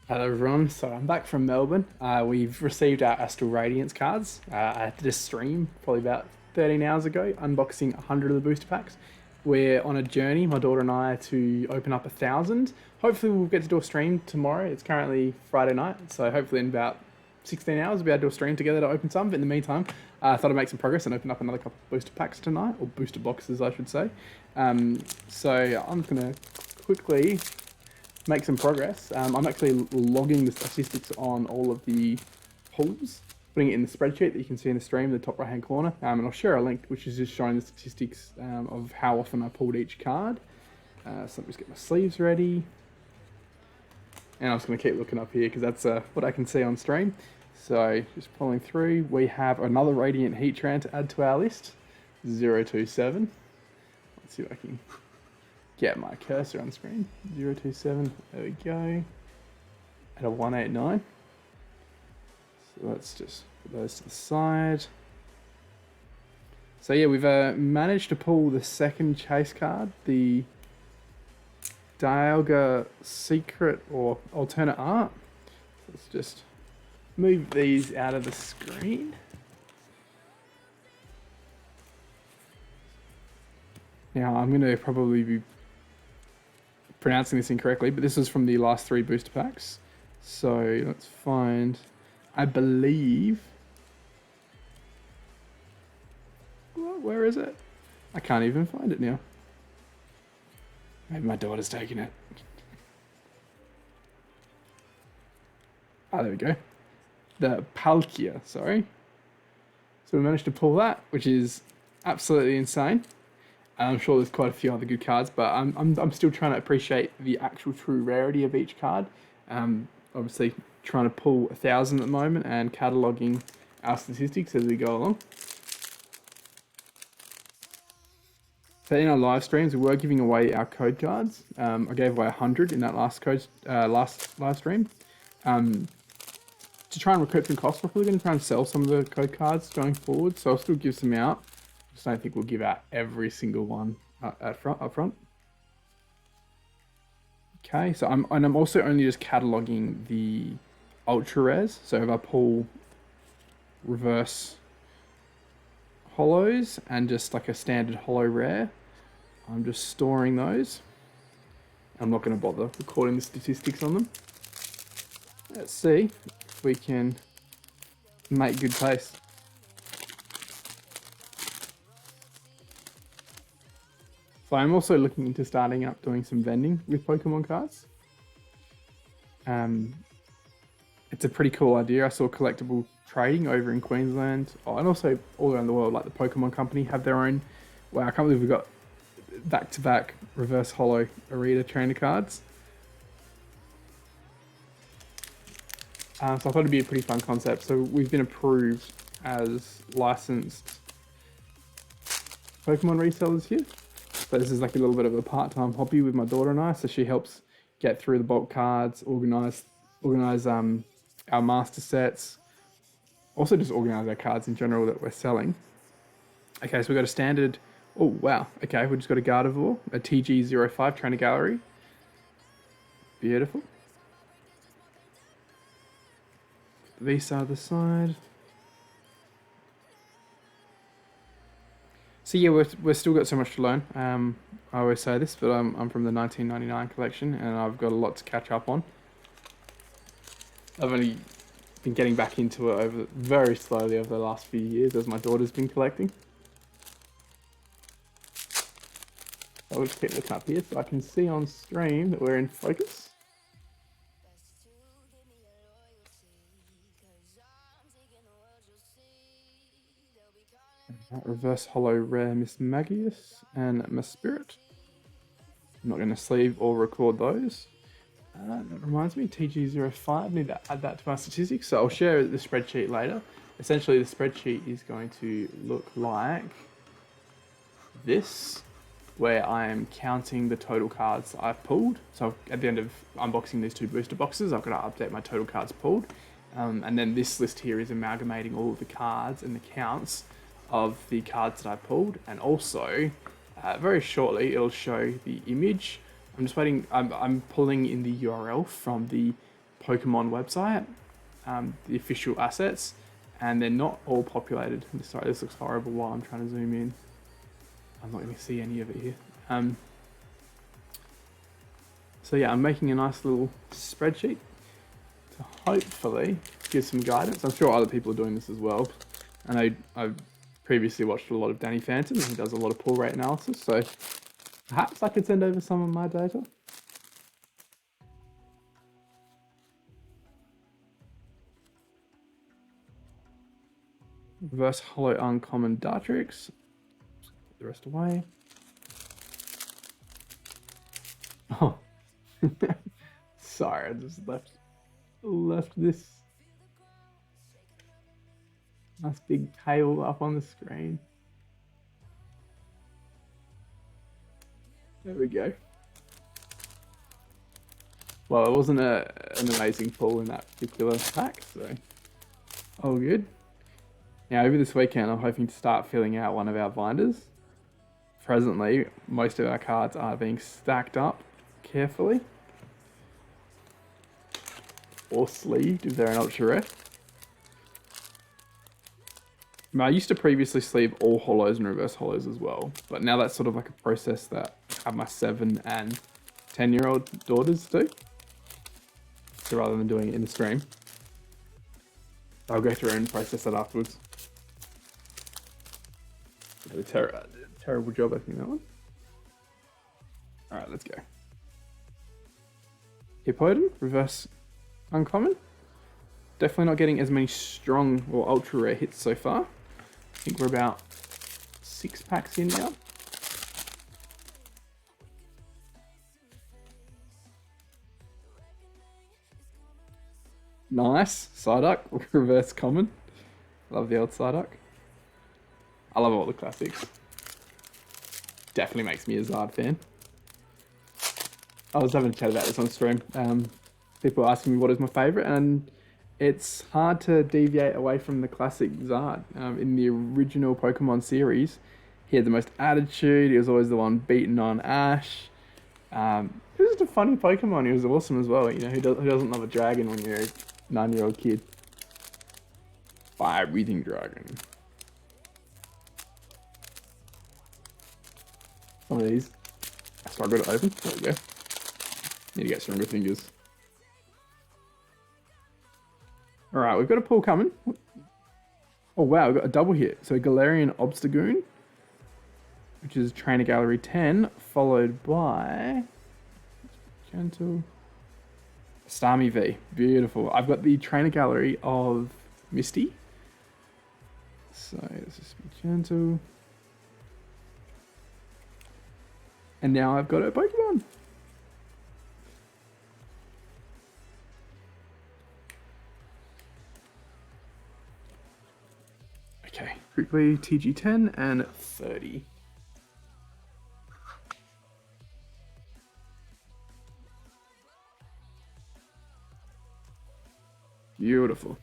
Hello everyone, so I'm back from Melbourne. We've received our Astral Radiance cards. I did a stream probably about 13 hours ago, unboxing 100 of the booster packs. We're on a journey, my daughter and I, to open up 1,000. Hopefully we'll get to do a stream tomorrow. It's currently Friday night, so hopefully in about 16 hours we'll be able to do a stream together to open some. But in the meantime, I thought I'd make some progress and open up another couple of booster packs tonight, or booster boxes I should say. So I'm just going to quickly make some progress. I'm actually logging the statistics on all of the pulls, putting it in the spreadsheet that you can see in the stream in the top right hand corner, and I'll share a link which is just showing the statistics of how often I pulled each card. So let me just get my sleeves ready, and I'm just going to keep looking up here because that's what I can see on stream. So just pulling through, we have another Radiant Heatran to add to our list, 027. Let's see if I can get my cursor on screen. 027, there we go. At a 189. So let's just put those to the side. So yeah, we've managed to pull the second chase card, the Dialga Secret or Alternate Art. Let's just move these out of the screen. Now I'm going to probably be pronouncing this incorrectly, but this is from the last 3 booster packs. So let's find, I believe, where is it? I can't even find it now. Maybe my daughter's taking it. Ah, there we go. The Palkia, sorry. So we managed to pull that, which is absolutely insane. I'm sure there's quite a few other good cards, but I'm still trying to appreciate the actual true rarity of each card. Obviously, trying to pull 1,000 at the moment and cataloguing our statistics as we go along. So in our live streams, we were giving away our code cards. I gave away 100 in that last live stream. To try and recoup some costs, we're probably going to try and sell some of the code cards going forward. So I'll still give some out. Just don't think we'll give out every single one up front. Okay, so I'm also only just cataloging the ultra rares. So if I pull reverse hollows and just like a standard hollow rare, I'm just storing those. I'm not going to bother recording the statistics on them. Let's see if we can make good pace. So I'm also looking into starting up doing some vending with Pokemon cards. It's a pretty cool idea. I saw collectible trading over in Queensland, and also all around the world. Like the Pokemon Company have their own. Wow, I can't believe we've got back-to-back reverse hollow Arita trainer cards. So I thought it'd be a pretty fun concept. So we've been approved as licensed Pokemon resellers here. So this is like a little bit of a part-time hobby with my daughter and I. So she helps get through the bulk cards, organize our master sets, also just organize our cards in general that we're selling. Okay, so we've got a standard. Oh wow. Okay, we just got a Gardevoir, a TG05 Trainer Gallery. Beautiful. Visa other side. So yeah, we're still got so much to learn. I always say this, but I'm from the 1999 collection, and I've got a lot to catch up on. I've only been getting back into it very slowly over the last few years as my daughter's been collecting. I'll just keep looking up here so I can see on stream that we're in focus. Reverse hollow rare Miss Magius and Miss Spirit. I'm not going to sleeve or record those. That reminds me, TG05, need to add that to my statistics. So I'll share the spreadsheet later. Essentially, the spreadsheet is going to look like this, where I am counting the total cards I've pulled. So at the end of unboxing these 2 booster boxes, I've got to update my total cards pulled. And then this list here is amalgamating all of the cards and the counts of the cards that I pulled, and also very shortly it'll show the image. I'm just waiting. I'm pulling in the URL from the Pokemon website, the official assets, and they're not all populated. Sorry, this looks horrible while I'm trying to zoom in. I'm not going to see any of it here. So yeah, I'm making a nice little spreadsheet to hopefully give some guidance. I'm sure other people are doing this as well. I know I've previously watched a lot of Danny Phantom, and he does a lot of pull rate analysis, so perhaps I could send over some of my data. Reverse Holo Uncommon Dartrix. Put the rest away. Oh. Sorry, I just left this nice big tail up on the screen. There we go. Well, it wasn't an amazing pull in that particular pack, so all good. Now, over this weekend, I'm hoping to start filling out one of our binders. Presently, most of our cards are being stacked up carefully, or sleeved if they're an ultra rare. I used to previously sleeve all holos and reverse holos as well, but now that's sort of like a process that I have my 7 and 10-year-old daughters do. So rather than doing it in the stream, I'll go through and process that afterwards. Did a terrible job opening that one. Alright, let's go. Hippodon, reverse uncommon. Definitely not getting as many strong or ultra rare hits so far. I think we're about 6 packs in now. Nice. Psyduck, reverse common. Love the old Psyduck. I love all the classics. Definitely makes me a Zard fan. I was having a chat about this on stream. People asking me what is my favourite, and it's hard to deviate away from the classic Zard. In the original Pokemon series, he had the most attitude. He was always the one beating on Ash. He was just a funny Pokemon. He was awesome as well. You know, who doesn't love a dragon when you're a 9-year-old kid? Fire-breathing dragon. Some of these I struggle to open. There we go. Need to get stronger fingers. Alright, we've got a pull coming. Oh wow, we've got a double hit. So Galarian Obstagoon, which is Trainer Gallery 10, followed by Gentle Starmie V. Beautiful. I've got the Trainer Gallery of Misty. So let's just be gentle. And now I've got a Pokemon. Okay, quickly TG10 and 30. Beautiful.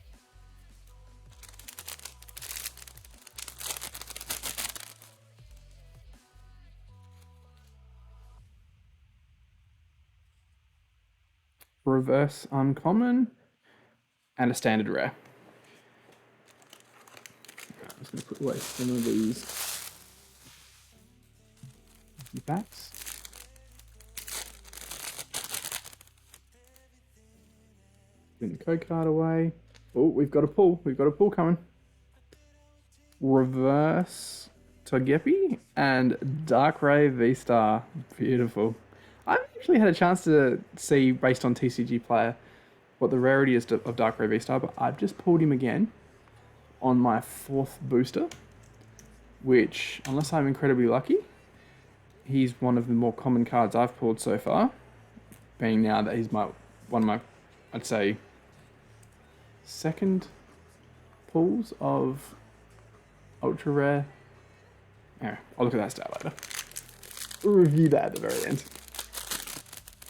Reverse uncommon and a standard rare. I'm just going to put away some of these packs. Putting the code card away. Oh, we've got a pull. We've got a pull coming. Reverse Togepi and Darkrai V-Star. Beautiful. I've actually had a chance to see, based on TCG Player, what the rarity is of Darkrai V-Star, but I've just pulled him again on my 4th booster, which, unless I'm incredibly lucky, he's one of the more common cards I've pulled so far, being now that he's one of my, I'd say, second pulls of ultra rare. Anyway, I'll look at that stat later. We'll review that at the very end,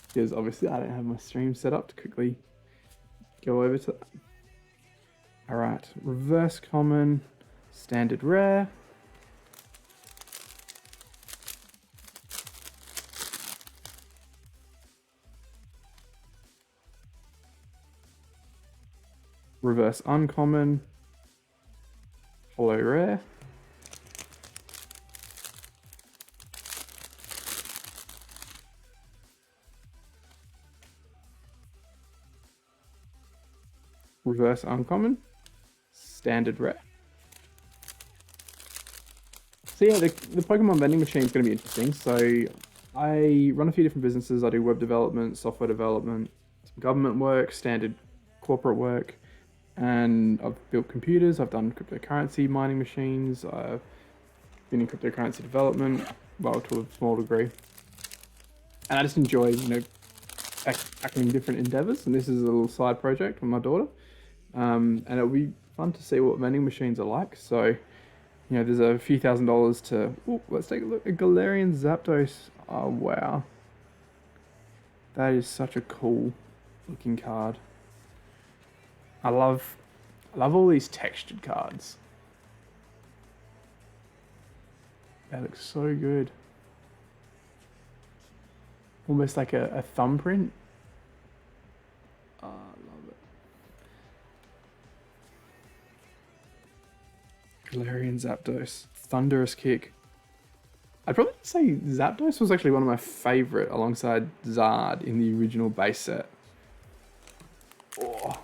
because obviously I don't have my stream set up to quickly go over to that. Alright, reverse common, standard rare. reverse uncommon, holo rare, reverse uncommon, standard rare. So yeah, the Pokemon vending machine is going to be interesting. So I run a few different businesses. I do web development, software development, some government work, standard corporate work, and I've built computers. I've done cryptocurrency mining machines. I've been in cryptocurrency development, well, to a small degree. And I just enjoy, tackling different endeavors. And this is a little side project with my daughter. And it'll be fun to see what vending machines are like. So, there's a few $1,000s to... Ooh, let's take a look. A Galarian Zapdos. Oh, wow. That is such a cool looking card. I love all these textured cards. That looks so good. Almost like a thumbprint. Oh, I love it. Galarian Zapdos. Thunderous Kick. I'd probably say Zapdos was actually one of my favourite alongside Zard in the original base set. Oh,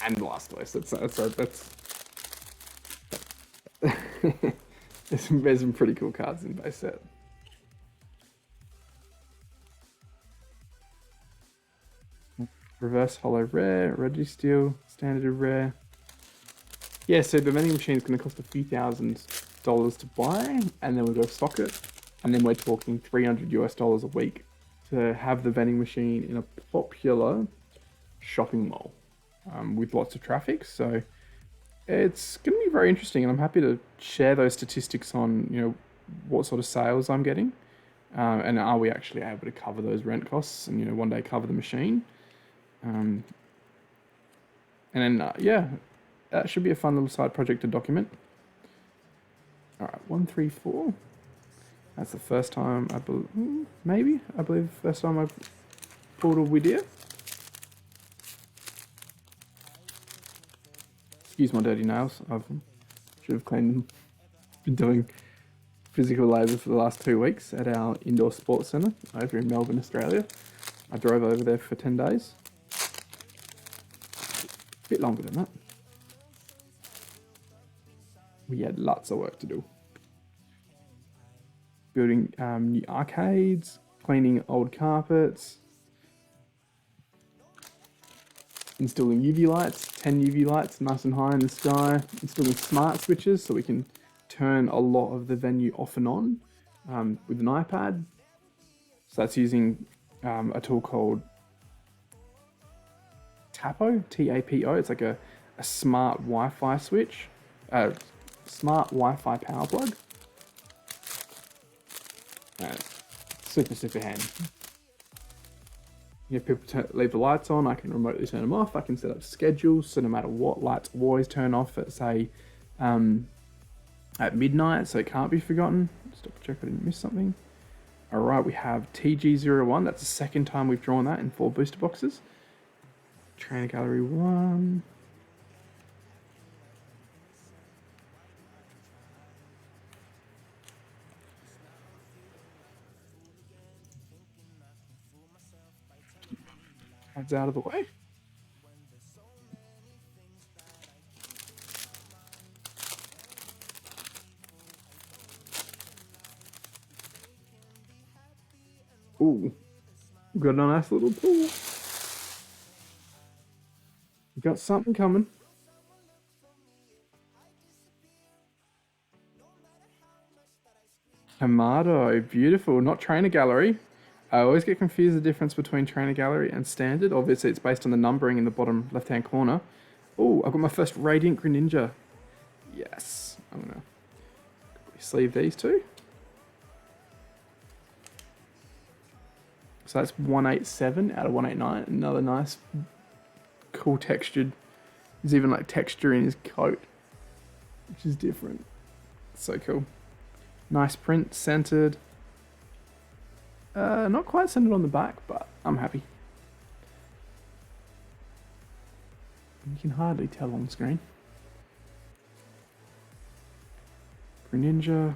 and Blastoise. There's some pretty cool cards in base set. Reverse holo rare, Registeel, standard rare. Yeah, so the vending machine is going to cost a few $1,000s to buy, and then we'll go stock it. And then we're talking $300 a week to have the vending machine in a popular shopping mall with lots of traffic. So it's going to be very interesting, and I'm happy to share those statistics on, what sort of sales I'm getting, and are we actually able to cover those rent costs and, one day cover the machine. And then, that should be a fun little side project to document. All right, 134. That's the first time I believe the first time I've pulled a Widia. Excuse my dirty nails. I should have cleaned them. Been doing physical labour for the last 2 weeks at our indoor sports centre over in Melbourne, Australia. I drove over there for 10 days. A bit longer than that. We had lots of work to do. Building new arcades, cleaning old carpets, installing UV lights, 10 UV lights nice and high in the sky, installing smart switches so we can turn a lot of the venue off and on with an iPad. So that's using a tool called Tapo, T-A-P-O. It's like a smart Wi-Fi switch, smart Wi-Fi power plug. Super handy. If people leave the lights on, I can remotely turn them off. I can set up schedules, so no matter what, lights always turn off at, say, at midnight, so it can't be forgotten. Just double check I didn't miss something. All right, we have TG01. That's the second time we've drawn that in 4 booster boxes. Trainer Gallery 1. Heads out of the way. Ooh, we've got a nice little pool. We've got something coming. Kamado, beautiful. Not Trainer Gallery. I always get confused the difference between Trainer Gallery and Standard. Obviously, it's based on the numbering in the bottom left-hand corner. Oh, I've got my first Radiant Greninja. Yes. I'm going to sleeve these two. So that's 187 out of 189. Another nice, cool textured. There's even like texture in his coat, which is different. So cool. Nice print, centered. Not quite centered on the back, but I'm happy. You can hardly tell on screen. Ninja.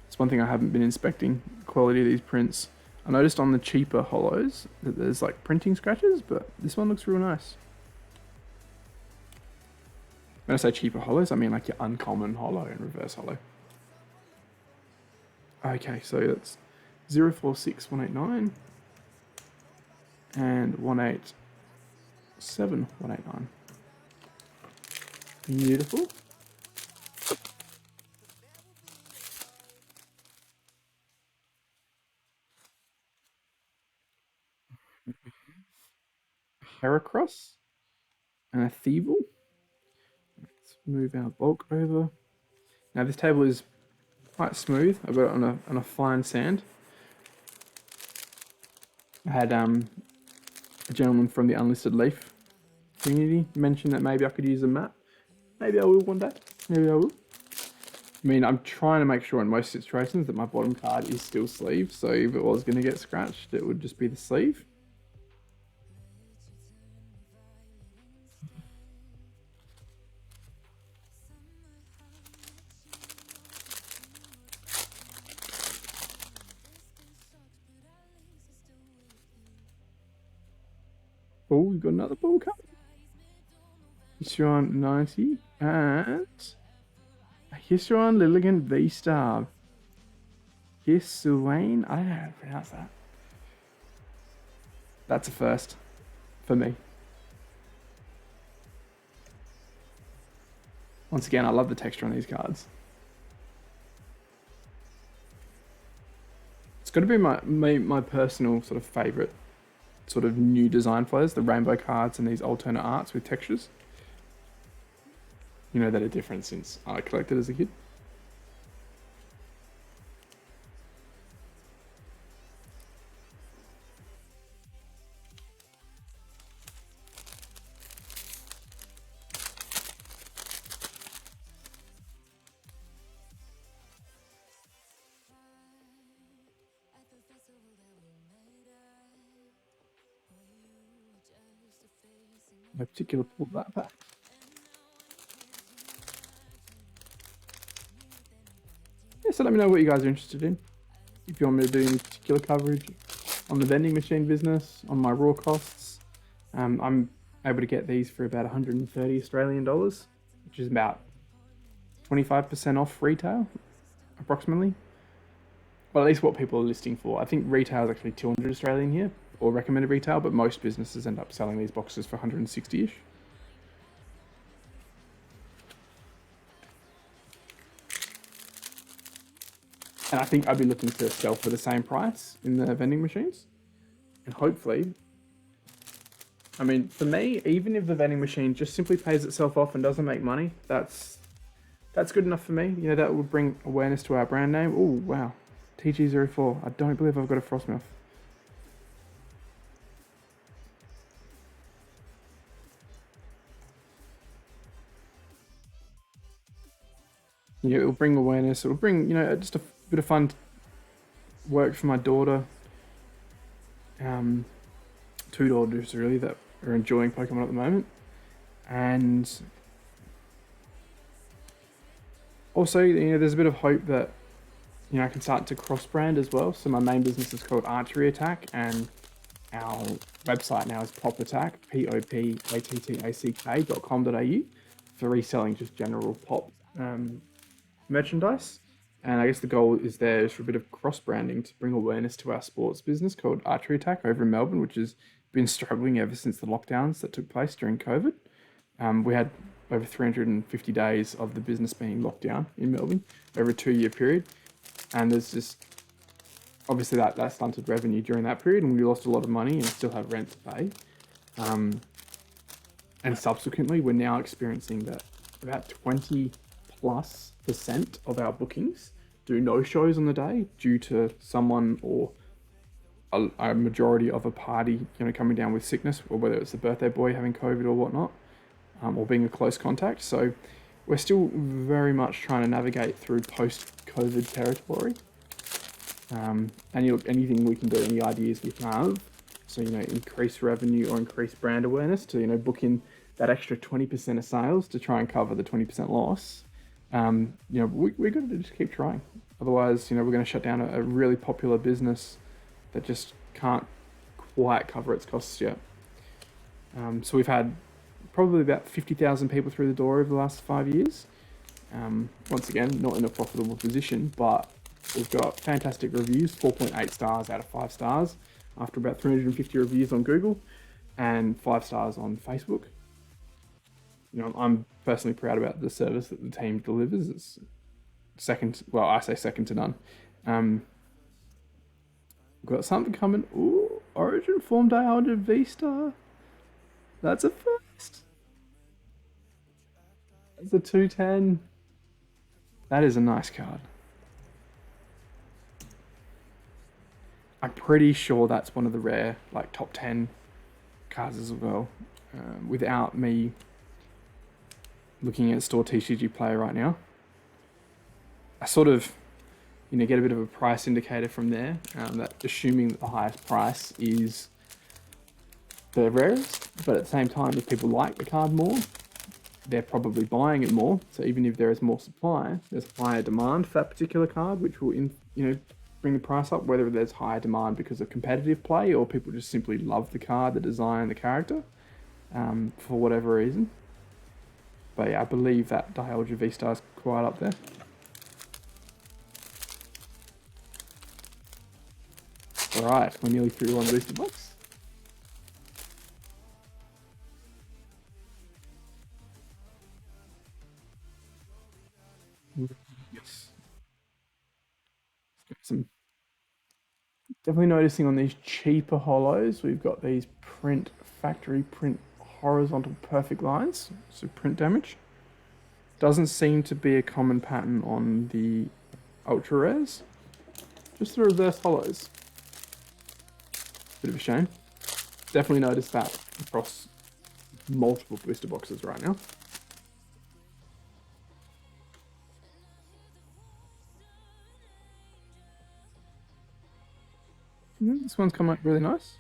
It's one thing I haven't been inspecting, the quality of these prints. I noticed on the cheaper hollows that there's like printing scratches, but this one looks real nice. When I say cheaper hollows, I mean like your uncommon hollow and reverse hollow. Okay, so that's 046189 and 187189. Beautiful. Heracross and a Thievel. Let's move our bulk over. Now this table is quite smooth. I've got it on a fine sand. I had a gentleman from the Unlisted Leaf community mention that maybe I could use a map. Maybe I will one day. Maybe I will. I mean, I'm trying to make sure in most situations that my bottom card is still sleeved. So if it was going to get scratched, it would just be the sleeve. Oh, we've got another ball card. Hisron 90 and Hisron Lilligant V-Star. Hisuane? I don't know how to pronounce that. That's a first for me. Once again, I love the texture on these cards. It's got to be my personal sort of favorite sort of new design flows, the rainbow cards and these alternate arts with textures. You know, that are different since I collected as a kid. No particular pull that back. Yeah, so let me know what you guys are interested in. If you want me to do any particular coverage on the vending machine business, on my raw costs, I'm able to get these for about 130 Australian dollars, which is about 25% off retail, approximately. Well, at least what people are listing for. I think retail is actually 200 Australian here, or recommended retail, but most businesses end up selling these boxes for 160-ish. And I think I'd be looking to sell for the same price in the vending machines. And hopefully, I mean, for me, even if the vending machine just simply pays itself off and doesn't make money, that's good enough for me. You know, that would bring awareness to our brand name. Oh, wow. TG04. I don't believe I've got a Frostmouth. Yeah, it'll bring awareness. It'll bring, you know, just a bit of fun work for my daughter. Two daughters, really, that are enjoying Pokemon at the moment. And also, you know, there's a bit of hope that, you know, I can start to cross-brand as well. So my main business is called Archery Attack, and our website now is Pop Attack, popattack.com.au, for reselling just general pop merchandise. And I guess the goal is there is for a bit of cross-branding to bring awareness to our sports business called Archery Attack over in Melbourne, which has been struggling ever since the lockdowns that took place during COVID. We had over 350 days of the business being locked down in Melbourne over a 2-year period. And there's just, obviously that stunted revenue during that period, and we lost a lot of money and still have rent to pay. And subsequently, we're now experiencing that about 20+% of our bookings do no-shows on the day due to someone or a majority of a party, you know, coming down with sickness, or whether it's the birthday boy having COVID or whatnot, or being a close contact. So we're still very much trying to navigate through post-COVID territory. And anything we can do, any ideas we have, so, you know, increase revenue or increase brand awareness to, you know, book in that extra 20% of sales to try and cover the 20% loss, you know, we got to just keep trying. Otherwise, you know, we're going to shut down a really popular business that just can't quite cover its costs yet. So we've had probably about 50,000 people through the door over the last 5 years. Once again, not in a profitable position, but we've got fantastic reviews, 4.8 stars out of 5 stars after about 350 reviews on Google and 5 stars on Facebook. You know, I'm personally proud about the service that the team delivers. It's second, well, I say second to none. We've got something coming. Ooh, Origin Form Dialga V-Star. That's a first. That's a 210. That is a nice card. I'm pretty sure that's one of the rare, like, top 10 cards as well. Without me looking at Store TCG Player right now. I sort of, you know, get a bit of a price indicator from there. That assuming that the highest price is the rarest, but at the same time, if people like the card more, they're probably buying it more. So even if there is more supply, there's higher demand for that particular card, which will, you know, bring the price up. Whether there's higher demand because of competitive play or people just simply love the card, the design, the character, for whatever reason. But yeah, I believe that Dialga V-Star is quite up there. All right, we're nearly through one booster box. Yes. Some definitely noticing on these cheaper holos, we've got these factory print horizontal perfect lines, so print damage. Doesn't seem to be a common pattern on the ultra rares. Just the reverse holos. Bit of a shame. Definitely noticed that across multiple booster boxes right now. This one's come out really nice.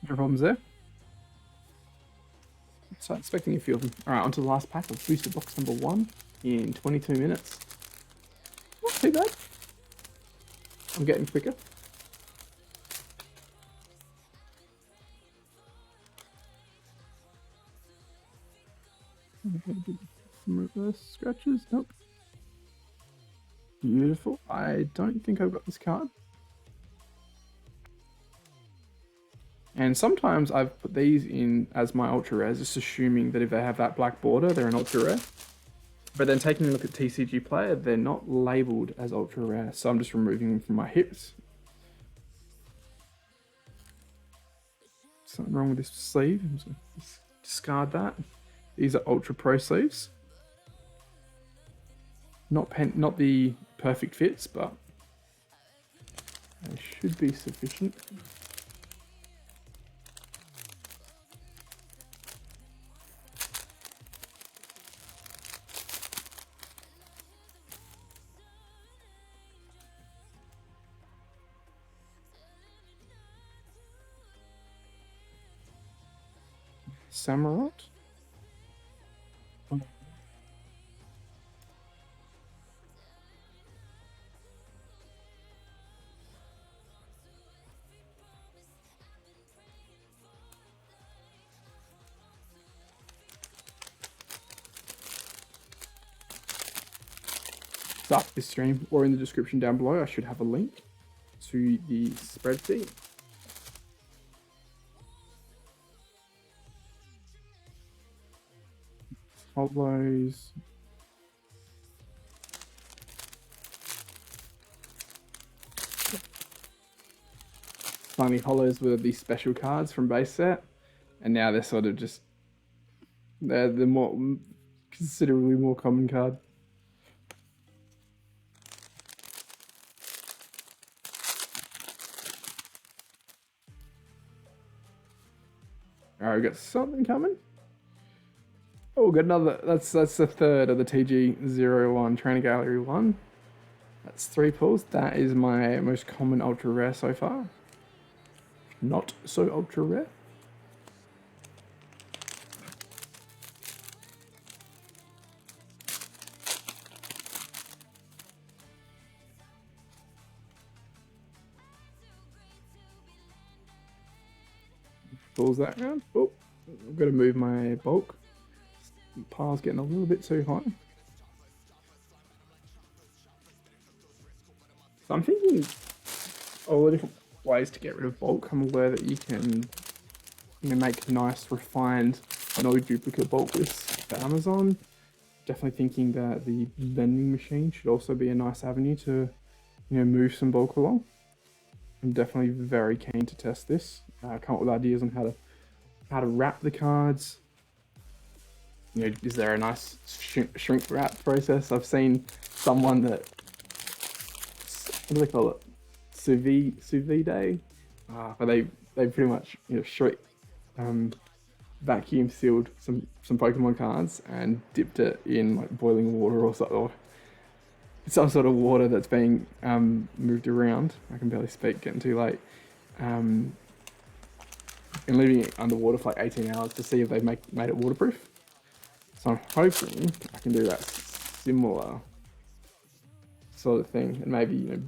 No problems there. So expecting a few of them. Alright, on to the last pack of booster box number 1 in 22 minutes. Not too bad. I'm getting quicker. Some reverse scratches. Nope. Beautiful. I don't think I've got this card. And sometimes I've put these in as my ultra rares, just assuming that if they have that black border, they're an ultra rare. But then taking a look at TCG Player, they're not labeled as ultra rare, so I'm just removing them from my hips. Something wrong with this sleeve. I'm just gonna discard that. These are Ultra Pro sleeves. Not the perfect fits, but they should be sufficient. Samurott. After this stream or in the description down below, I should have a link to the spreadsheet. Hollows. Finally, hollows were the special cards from base set, and now they're sort of just they're the more considerably more common card. Alright, we got something coming. Oh, we got another. That's the third of the TG01 Trainer Gallery 1. That's 3 pulls. That is my most common ultra rare so far. Not so ultra rare. pulls that around. Oh, I've got to move my bulk. The pile's getting a little bit too high. So I'm thinking all the different ways to get rid of bulk. I'm aware that you can make nice, refined, no duplicate bulk lists for Amazon. Definitely thinking that the vending machine should also be a nice avenue to move some bulk along. I'm definitely very keen to test this. Come up with ideas on how to wrap the cards. Is there a nice shrink wrap process? I've seen someone that, what do they call it? Sous vide day, where they pretty much shrink, vacuum sealed some Pokemon cards and dipped it in like boiling water or something, or some sort of water that's being moved around. I can barely speak, getting too late. And leaving it underwater for like 18 hours to see if they've made it waterproof. So I'm hoping I can do that similar sort of thing, and maybe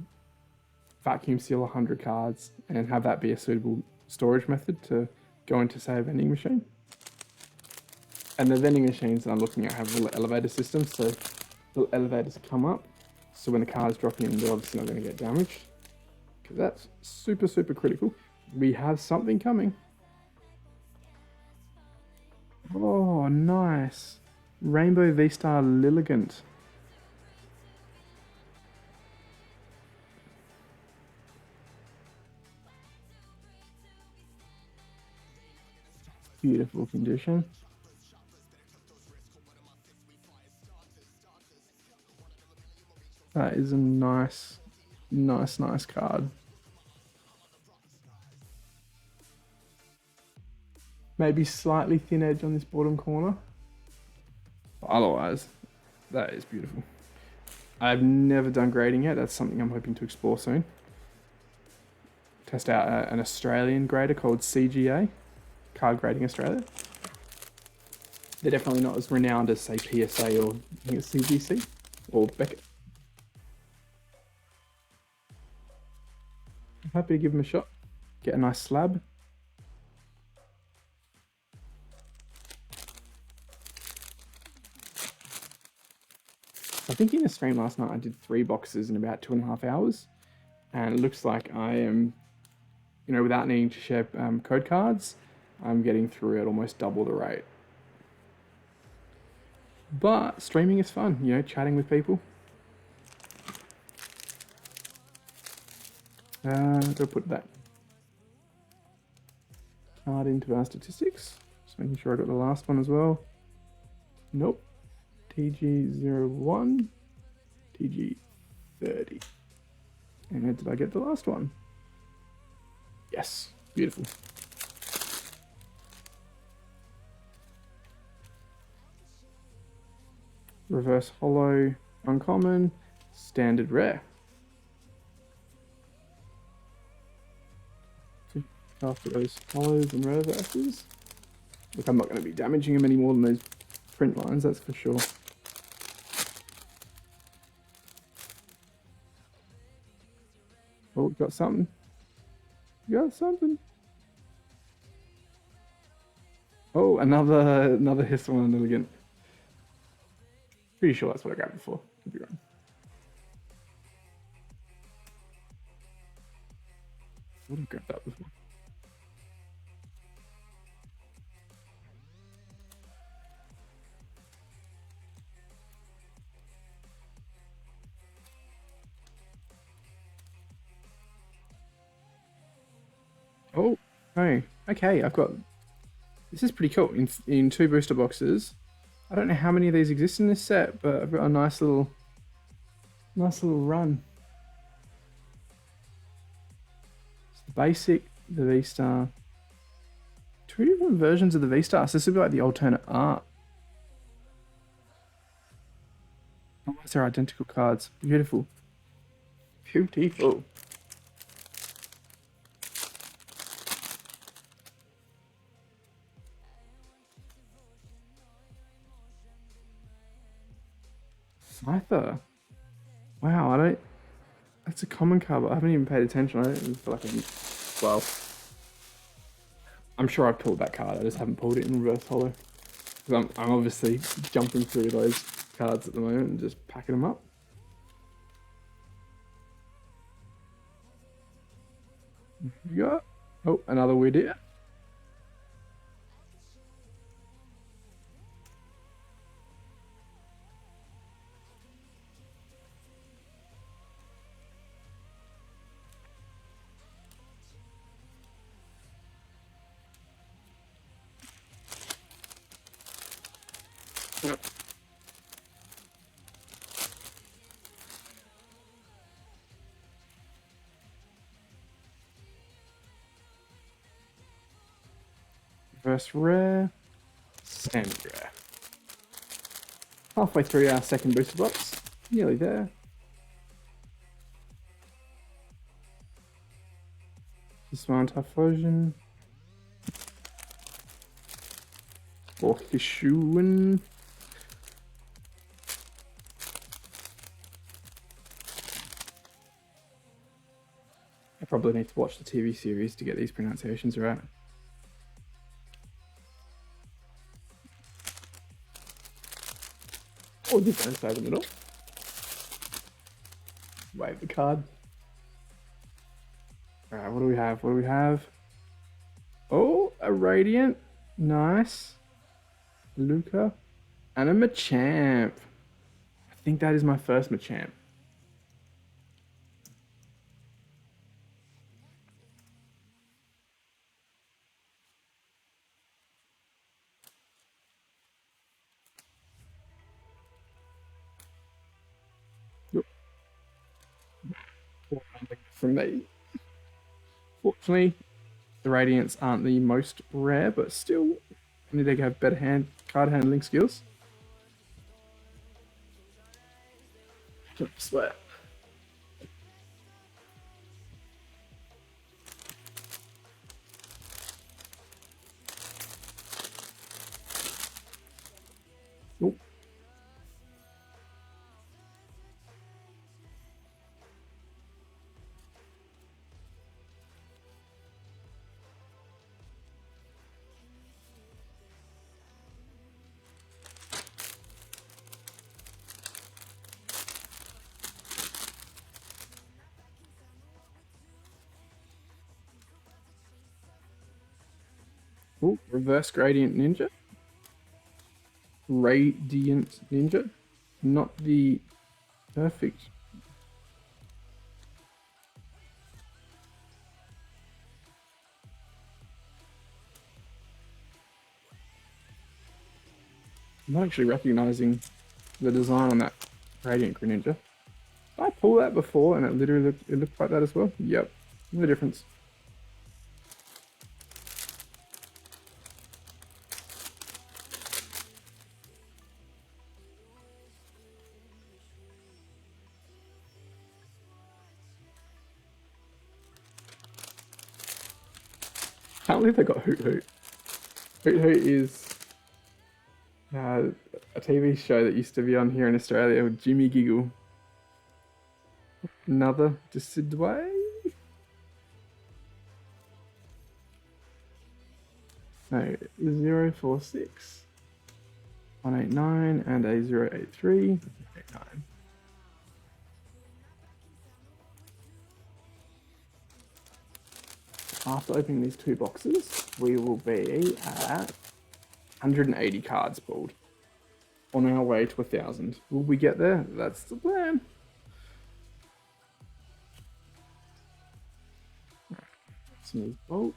vacuum seal 100 cards and have that be a suitable storage method to go into, say, a vending machine. And the vending machines that I'm looking at have little elevator systems, so little elevators come up, so when the cards drop in, they're obviously not going to get damaged, because that's super, super critical. We have something coming. Oh, nice. Rainbow V-Star Lilligant. Beautiful condition. That is a nice card. Maybe slightly thin edge on this bottom corner. But otherwise, that is beautiful. I've never done grading yet. That's something I'm hoping to explore soon. Test out an Australian grader called CGA, Card Grading Australia. They're definitely not as renowned as, say, PSA or I think it's CGC or Beckett. I'm happy to give them a shot. Get a nice slab. I think in a stream last night I did 3 boxes in about 2.5 hours, and it looks like I am, without needing to share code cards, I'm getting through at almost double the rate. But streaming is fun, chatting with people. Go put that card into our statistics. Just making sure I got the last one as well. Nope. TG01, TG30. And did I get the last one? Yes, beautiful. Reverse holo, uncommon, standard rare. After those holos and reverses. Look, I'm not going to be damaging them any more than those print lines, that's for sure. Oh, got something. Got something. Oh, another hiss one elegant. Pretty sure that's what I grabbed before. Could be wrong. Would have grabbed that before. Oh, no. Okay, I've got... This is pretty cool. In 2 booster boxes. I don't know how many of these exist in this set, but I've got a nice little run. It's the basic, the V-Star. 2 different versions of the V-Star. So this would be like the alternate art. Otherwise they're identical cards. Beautiful. Beautiful. Scyther. Wow, I don't... That's a common card, but I haven't even paid attention. I don't even feel like I'm... Well... I'm sure I've pulled that card. I just haven't pulled it in reverse holo. Because I'm obviously jumping through those cards at the moment and just packing them up. Yeah. Oh, another weird hit. Reverse rare. Semi rare. Halfway through our second booster box. Nearly there. Smart Typhlosion. Orchishuan. I probably need to watch the TV series to get these pronunciations right. Oh, this one inside the middle. Wave the card. Alright, what do we have? What do we have? Oh, a Radiant. Nice. Luca. And a Machamp. I think that is my first Machamp. Yep. From me. Fortunately, the Radiants aren't the most rare, but still, I need to have better card handling skills. Sweat. Nope. Ooh, Reverse Gradient Ninja. Radiant Ninja. Not the perfect. I'm not actually recognizing the design on that Radiant Greninja. Did I pull that before and it literally looked like that as well? Yep. No difference. Can't believe they got Hoot Hoot. Hoot Hoot is a TV show that used to be on here in Australia with Jimmy Giggle. Another Decidway. So 046, 189, and a 083. 89. After opening these two boxes, we will be at 180 cards pulled. On our way to 1,000. Will we get there? That's the plan. Smooth bulk.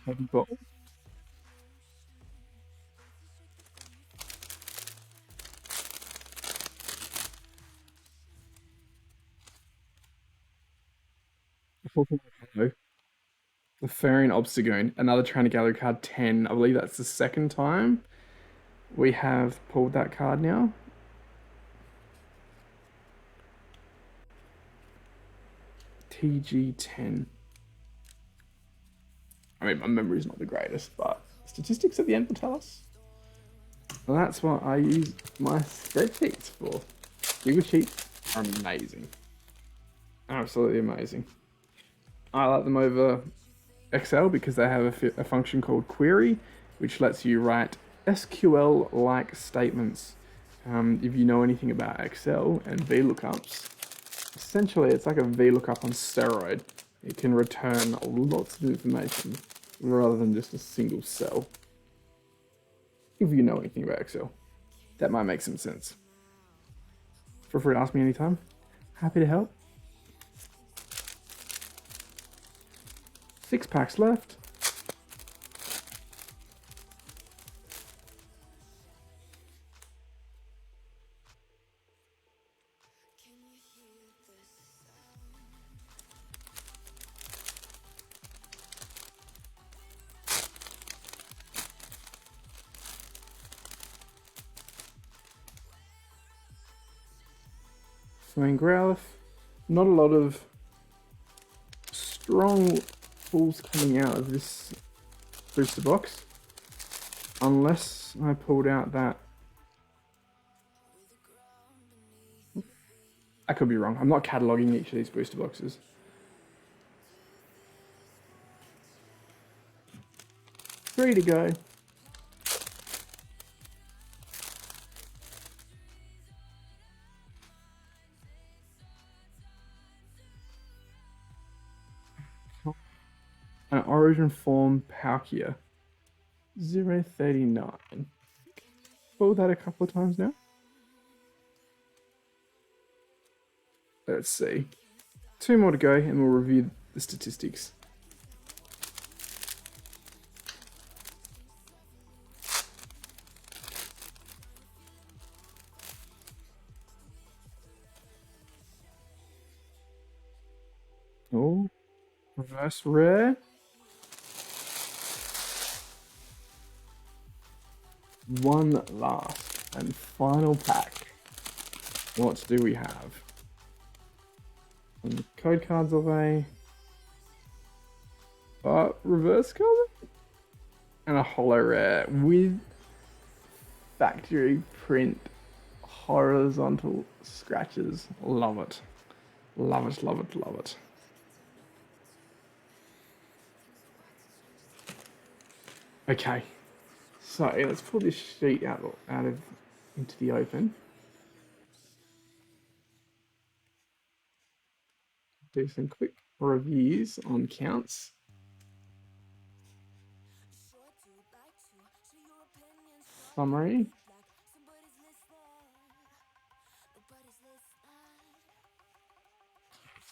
Heavy bulk. The Fairy Obstagoon, another Trainer Gallery card 10. I believe that's the second time we have pulled that card now. PG-10. I mean, my memory is not the greatest, but statistics at the end will tell us. And that's what I use my spreadsheets for. Google Sheets are amazing. Absolutely amazing. I like them over Excel because they have a function called query, which lets you write SQL-like statements. If you know anything about Excel and VLOOKUPs, essentially it's like a VLOOKUP on steroid. It can return lots of information rather than just a single cell. If you know anything about Excel, that might make some sense. Feel free to ask me anytime. Happy to help. 6 packs left. Swing Growlithe. Not a lot of strong pulls coming out of this booster box. Unless I pulled out that... I could be wrong. I'm not cataloguing each of these booster boxes. Three to go. An Origin Form Palkia. 039. Pulled that a couple of times now. Let's see. 2 more to go and we'll review the statistics. Oh, reverse rare. One last and final pack. What do we have? Some code cards away. Reverse card? And a holo rare with factory print horizontal scratches. Love it. Love it, love it, love it. Okay. So let's pull this sheet out of into the open. Do some quick reviews on counts. Summary.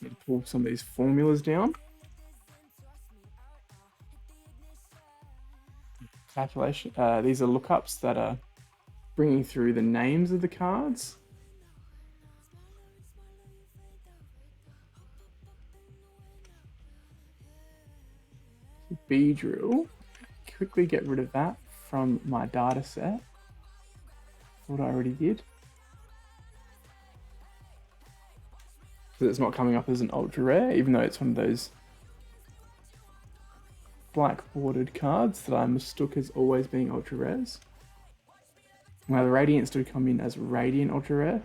Let's pull some of these formulas down. Calculation. These are lookups that are bringing through the names of the cards. Beedrill. Quickly get rid of that from my data set. What I already did. So it's not coming up as an ultra rare, even though it's one of those black bordered cards that I mistook as always being ultra rares. Now the Radiance do come in as Radiant ultra rare.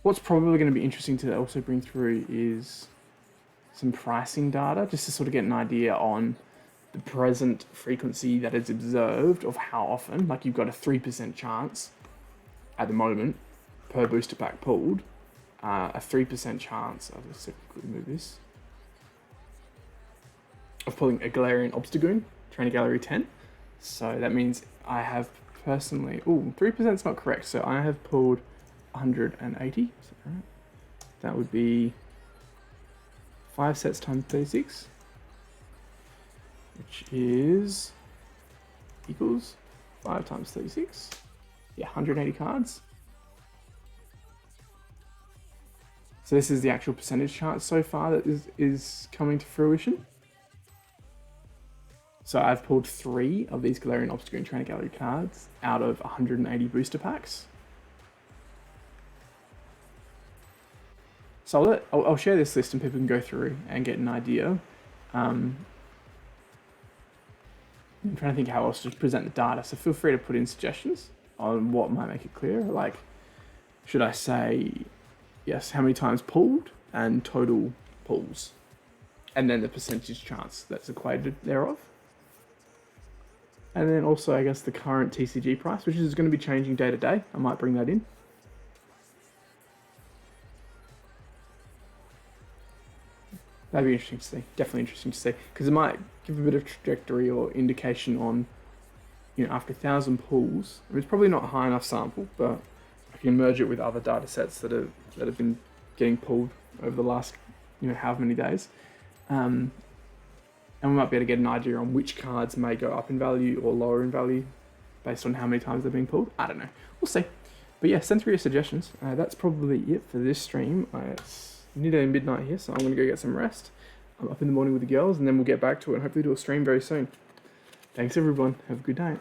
What's probably going to be interesting to also bring through is some pricing data, just to sort of get an idea on the present frequency that is observed of how often. Like you've got a 3% chance at the moment per booster pack pulled. A 3% chance, I'll just quickly move this, of pulling a Galarian Obstagoon, Trainer Gallery 10. So that means I have personally, 3% is not correct, so I have pulled 180. Is that right? That would be 5 sets times 36, which is equals 5 times 36. Yeah, 180 cards. So this is the actual percentage chart so far that is coming to fruition. So I've pulled 3 of these Galarian Obstagoon Trainer Gallery cards out of 180 booster packs. So I'll share this list and people can go through and get an idea. I'm trying to think how else to present the data, so feel free to put in suggestions on what might make it clearer. Like, should I say, yes, how many times pulled and total pulls, and then the percentage chance that's equated thereof. And then also, I guess, the current TCG price, which is going to be changing day to day. I might bring that in. That'd be interesting to see. Definitely interesting to see, because it might give a bit of trajectory or indication on, after 1,000 pulls. I mean, it's probably not a high enough sample, but I can merge it with other data sets that have been getting pulled over the last, however many days. And we might be able to get an idea on which cards may go up in value or lower in value based on how many times they're being pulled. I don't know. We'll see. But yeah, send through your suggestions. That's probably it for this stream. It's nearly midnight here, so I'm going to go get some rest. I'm up in the morning with the girls, and then we'll get back to it and hopefully do a stream very soon. Thanks, everyone. Have a good night.